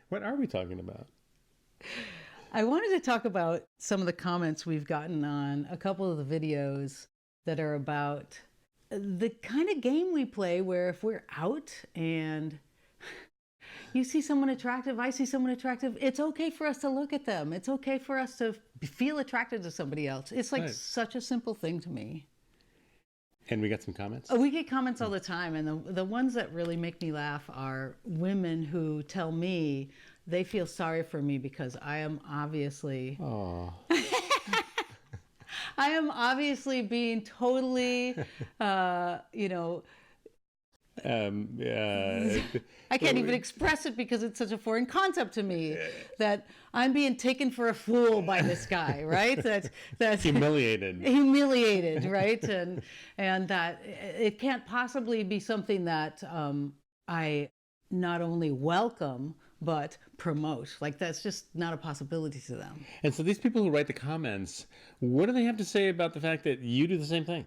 What are we talking about? I wanted to talk about some of the comments we've gotten on a couple of the videos that are about the kind of game we play where if we're out and you see someone attractive, I see someone attractive, it's okay for us to look at them. It's okay for us to feel attracted to somebody else. It's like such a simple thing to me. And we got some comments? We get comments all the time, and the ones that really make me laugh are women who tell me they feel sorry for me because I am obviously... Oh. I am obviously being totally, I can't even express it because it's such a foreign concept to me that I'm being taken for a fool by this guy, right? That's humiliated, right? And that it can't possibly be something that I not only welcome but promote. Like, that's just not a possibility to them. And so these people who write the comments, what do they have to say about the fact that you do the same thing?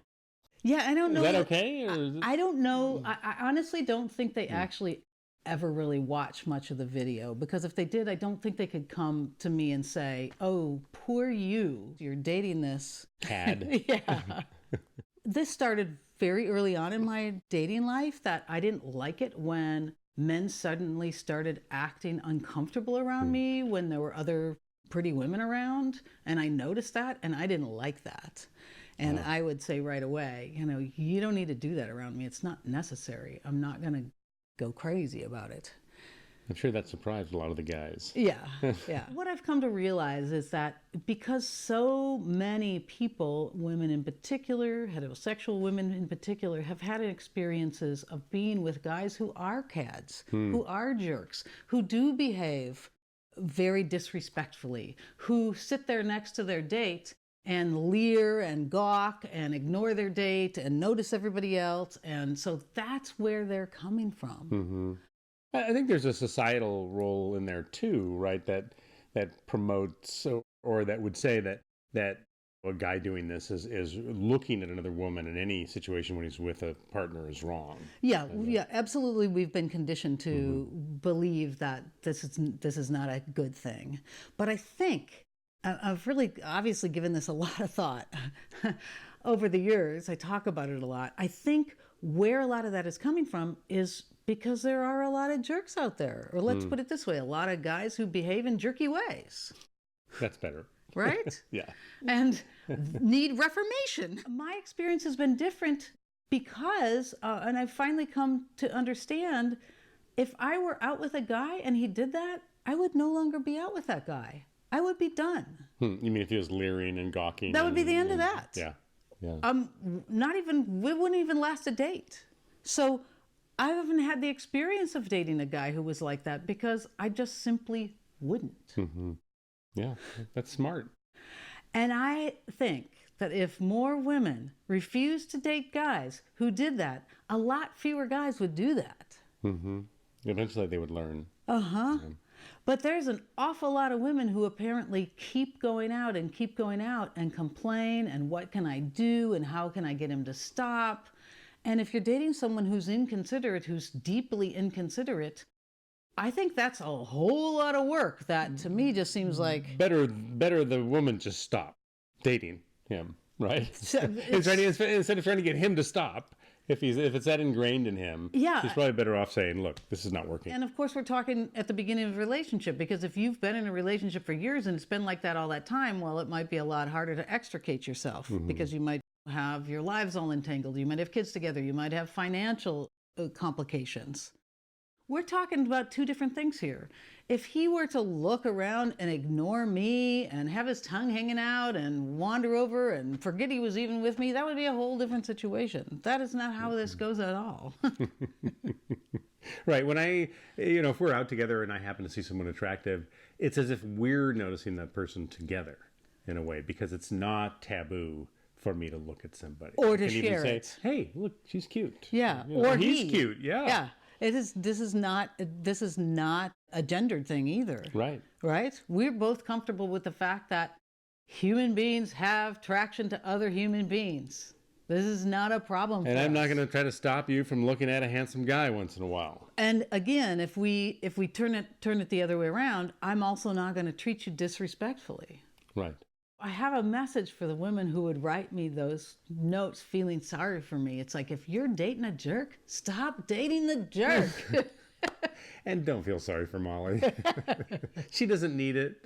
Yeah, I don't know. Is that okay? Or I don't know. I honestly don't think they actually ever really watch much of the video, because if they did, I don't think they could come to me and say, oh, poor you, you're dating this cad. Yeah. This started very early on in my dating life, that I didn't like it when men suddenly started acting uncomfortable around me when there were other pretty women around. And I noticed that, and I didn't like that. And I would say right away, you don't need to do that around me. It's not necessary. I'm not going to go crazy about it. I'm sure that surprised a lot of the guys. Yeah, yeah. What I've come to realize is that because so many people, women in particular, heterosexual women in particular, have had experiences of being with guys who are cads, who are jerks, who do behave very disrespectfully, who sit there next to their date and leer and gawk and ignore their date and notice everybody else. And so that's where they're coming from. Mm-hmm. I think there's a societal role in there too, right? That promotes, or that would say that a guy doing this is looking at another woman in any situation when he's with a partner is wrong. Yeah, yeah, absolutely. We've been conditioned to believe that this is not a good thing. But I think I've really obviously given this a lot of thought over the years. I talk about it a lot. I think where a lot of that is coming from is because there are a lot of jerks out there. Or let's put it this way, a lot of guys who behave in jerky ways. That's better. Right? Yeah. And need reformation. My experience has been different because, and I've finally come to understand, if I were out with a guy and he did that, I would no longer be out with that guy. I would be done. You mean if he was leering and gawking? That would be the end of that. Yeah. Yeah. We wouldn't even last a date. So I haven't had the experience of dating a guy who was like that because I just simply wouldn't. Mm-hmm. Yeah, that's smart. And I think that if more women refused to date guys who did that, a lot fewer guys would do that. Mm-hmm. Eventually they would learn. Uh-huh. Yeah. But there's an awful lot of women who apparently keep going out and complain, and what can I do and how can I get him to stop? And if you're dating someone who's inconsiderate, who's deeply inconsiderate, I think that's a whole lot of work that to me just seems like... Better the woman just stop dating him, right? Instead of trying to get him to stop. If it's that ingrained in him, he's probably better off saying, look, this is not working. And of course, we're talking at the beginning of a relationship, because if you've been in a relationship for years and it's been like that all that time, well, it might be a lot harder to extricate yourself because you might have your lives all entangled. You might have kids together. You might have financial complications. We're talking about two different things here. If he were to look around and ignore me and have his tongue hanging out and wander over and forget he was even with me, that would be a whole different situation. That is not how this goes at all. Right. When if we're out together and I happen to see someone attractive, it's as if we're noticing that person together in a way, because it's not taboo for me to look at somebody. Or to share it. Say, hey, look, she's cute. Yeah. Or he's cute. Yeah. Yeah. This is not a gendered thing either. Right. Right? We're both comfortable with the fact that human beings have traction to other human beings. This is not a problem And for I'm not us. going to try to stop you from looking at a handsome guy once in a while. And again, if we turn it the other way around, I'm also not going to treat you disrespectfully. Right. I have a message for the women who would write me those notes feeling sorry for me. It's like, if you're dating a jerk, stop dating the jerk. And don't feel sorry for Molly. She doesn't need it.